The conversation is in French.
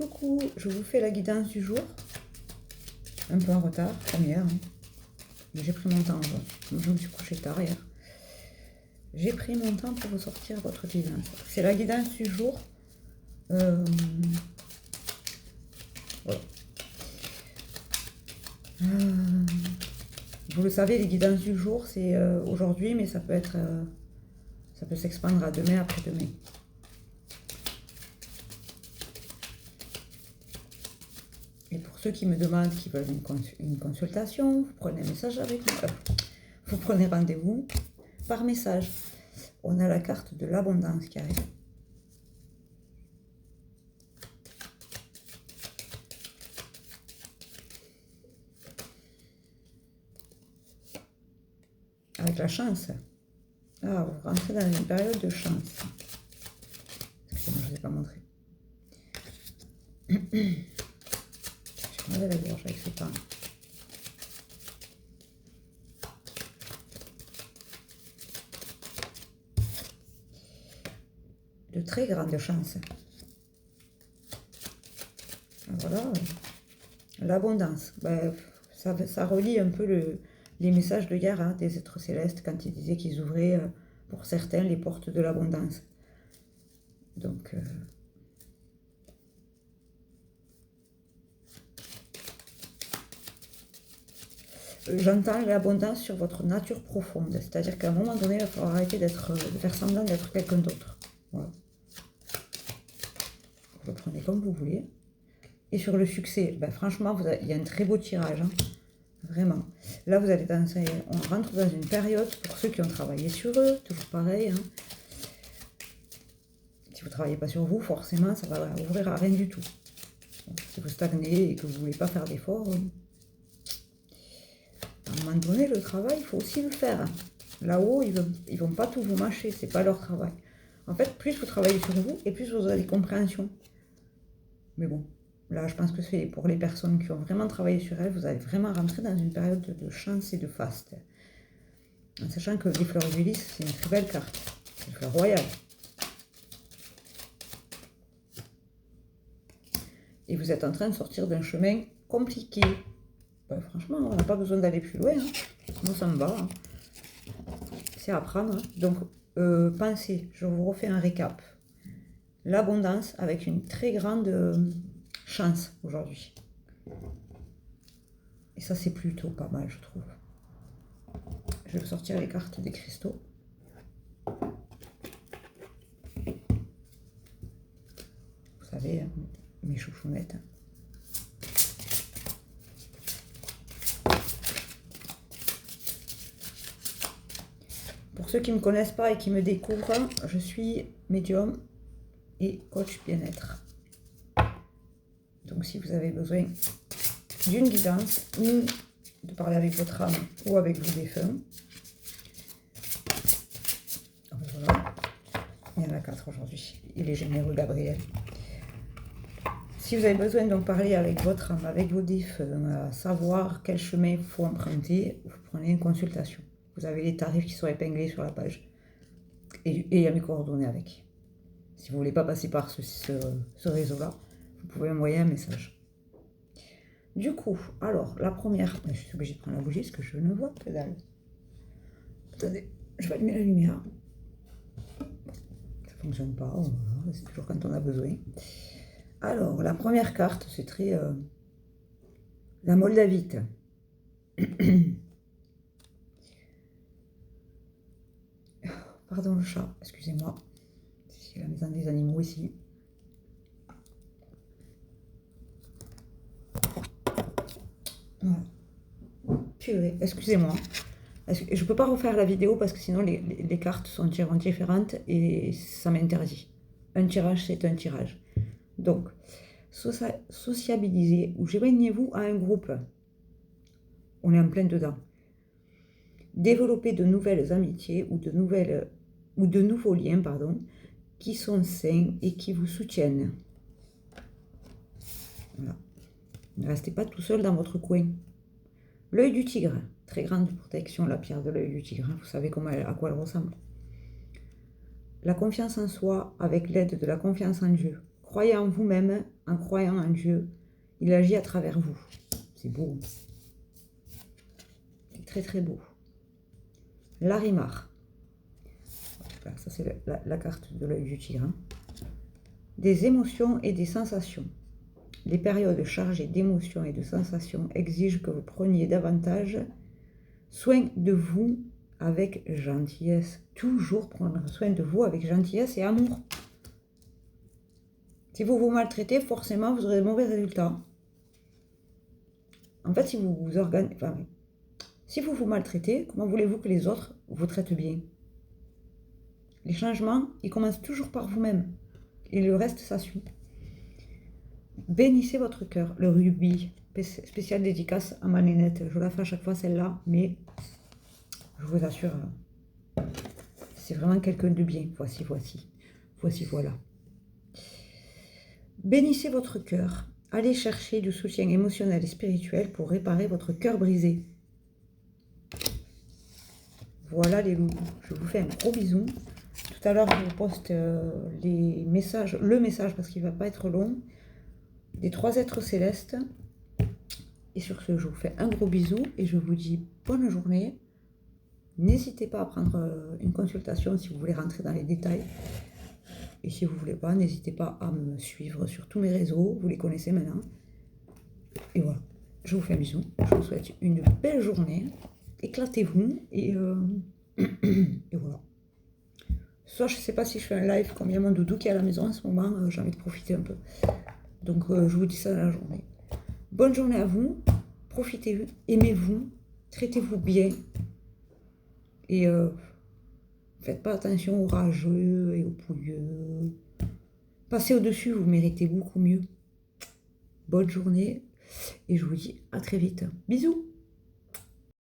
coucou, je vous fais la guidance du jour. Un peu en retard, comme hier. Mais j'ai pris mon temps. Je me suis couchée tard hier. J'ai pris mon temps pour vous sortir votre guidance. C'est la guidance du jour. Voilà. Vous le savez, les guidances du jour, c'est aujourd'hui, mais ça peut être, ça peut s'expandre à demain, après-demain. Et pour ceux qui me demandent, qui veulent une consultation, vous prenez un message avec moi. Vous prenez rendez-vous par message. On a la carte de l'abondance qui arrive. Avec la chance. Ah, vous rentrez dans une période de chance. Excusez-moi, je ne vous ai pas montré. J'ai mal à la gorge avec ce pain. De très grande chance. Voilà. L'abondance. Ben, ça relie un peu les messages de hier hein, des êtres célestes quand ils disaient qu'ils ouvraient pour certains les portes de l'abondance. Donc, j'entends l'abondance sur votre nature profonde. C'est-à-dire qu'à un moment donné, il va falloir arrêter de faire semblant d'être quelqu'un d'autre. Voilà. Vous le prenez comme vous voulez. Et sur le succès, ben franchement, il y a un très beau tirage. Hein. Vraiment. Là, vous allez danser. On rentre dans une période, pour ceux qui ont travaillé sur eux, toujours pareil. Hein. Si vous ne travaillez pas sur vous, forcément, ça va ouvrir à rien du tout. Donc, si vous stagnez et que vous ne voulez pas faire d'efforts, à un moment donné, le travail, il faut aussi le faire. Là-haut, ils ne vont pas tout vous mâcher, c'est pas leur travail. En fait, plus vous travaillez sur vous, et plus vous avez compréhension. Mais bon. Là, je pense que c'est pour les personnes qui ont vraiment travaillé sur elles, vous allez vraiment rentrer dans une période de chance et de faste. En sachant que les fleurs du lys, c'est une très belle carte. C'est une fleur royale. Et vous êtes en train de sortir d'un chemin compliqué. Ben, franchement, on n'a pas besoin d'aller plus loin. Hein. Moi, ça me va. Hein. C'est à apprendre. Hein. Donc, pensez, je vous refais un récap. L'abondance avec une très grande... chance aujourd'hui. Et ça, c'est plutôt pas mal, je trouve. Je vais vous sortir les cartes des cristaux. Vous savez, mes chouchounettes. Pour ceux qui ne me connaissent pas et qui me découvrent, je suis médium et coach bien-être. Donc, si vous avez besoin d'une guidance, ou de parler avec votre âme ou avec vos défunts, voilà. Il y en a 4 aujourd'hui. Il est généreux, Gabriel. Si vous avez besoin de parler avec votre âme, avec vos défunts, savoir quel chemin il faut emprunter, vous prenez une consultation. Vous avez les tarifs qui sont épinglés sur la page. Et il y a mes coordonnées avec. Si vous ne voulez pas passer par ce réseau-là, vous pouvez envoyer un message. Du coup, alors, la première... Je suis obligée de prendre la bougie parce que je ne vois que dalle. Attendez, je vais allumer la lumière. Ça ne fonctionne pas, c'est toujours quand on a besoin. Alors, la première carte, c'est très... la Moldavite. Pardon le chat, excusez-moi. C'est la maison des animaux ici. Voilà. Purée, excusez-moi. Je ne peux pas refaire la vidéo parce que sinon les cartes sont différentes et ça m'interdit. Un tirage, c'est un tirage. Donc, sociabilisez ou joignez-vous à un groupe. On est en plein dedans. Développez de nouvelles amitiés ou de nouveaux liens, qui sont sains et qui vous soutiennent. Voilà. Ne restez pas tout seul dans votre coin. L'œil du tigre, très grande protection, la pierre de l'œil du tigre. Vous savez à quoi elle ressemble. La confiance en soi avec l'aide de la confiance en Dieu. Croyez en vous-même, en croyant en Dieu. Il agit à travers vous. C'est beau. C'est très très beau. Larimar. Voilà, ça c'est la carte de l'œil du tigre. Hein. Des émotions et des sensations. Les périodes chargées d'émotions et de sensations exigent que vous preniez davantage soin de vous avec gentillesse. Toujours prendre soin de vous avec gentillesse et amour. Si vous vous maltraitez, forcément, vous aurez de mauvais résultats. En fait, si vous vous organisez... Enfin, si vous vous maltraitez, comment voulez-vous que les autres vous traitent bien? Les changements, ils commencent toujours par vous-même. Et le reste, ça suit. Bénissez votre cœur. Le rubis, spécial dédicace à ma nénette. Je la fais à chaque fois, celle-là. Mais, je vous assure, c'est vraiment quelqu'un de bien. Voici, voilà. Bénissez votre cœur. Allez chercher du soutien émotionnel et spirituel pour réparer votre cœur brisé. Voilà les loups. Je vous fais un gros bisou. Tout à l'heure, je vous poste les messages, le message parce qu'il ne va pas être long, des 3 êtres célestes. Et sur ce, je vous fais un gros bisou et je vous dis bonne journée. N'hésitez pas à prendre une consultation si vous voulez rentrer dans les détails. Et si vous ne voulez pas, n'hésitez pas à me suivre sur tous mes réseaux. Vous les connaissez maintenant. Et voilà. Je vous fais un bisou. Je vous souhaite une belle journée. Éclatez-vous. Et voilà. Soit je ne sais pas si je fais un live comme il y a mon doudou qui est à la maison en ce moment. J'ai envie de profiter un peu. Donc je vous dis ça dans la journée. Bonne journée à vous. Profitez, aimez-vous. Traitez-vous bien. Et faites pas attention aux rageux et aux pouilleux. Passez au-dessus, vous méritez beaucoup mieux. Bonne journée et je vous dis à très vite. Bisous!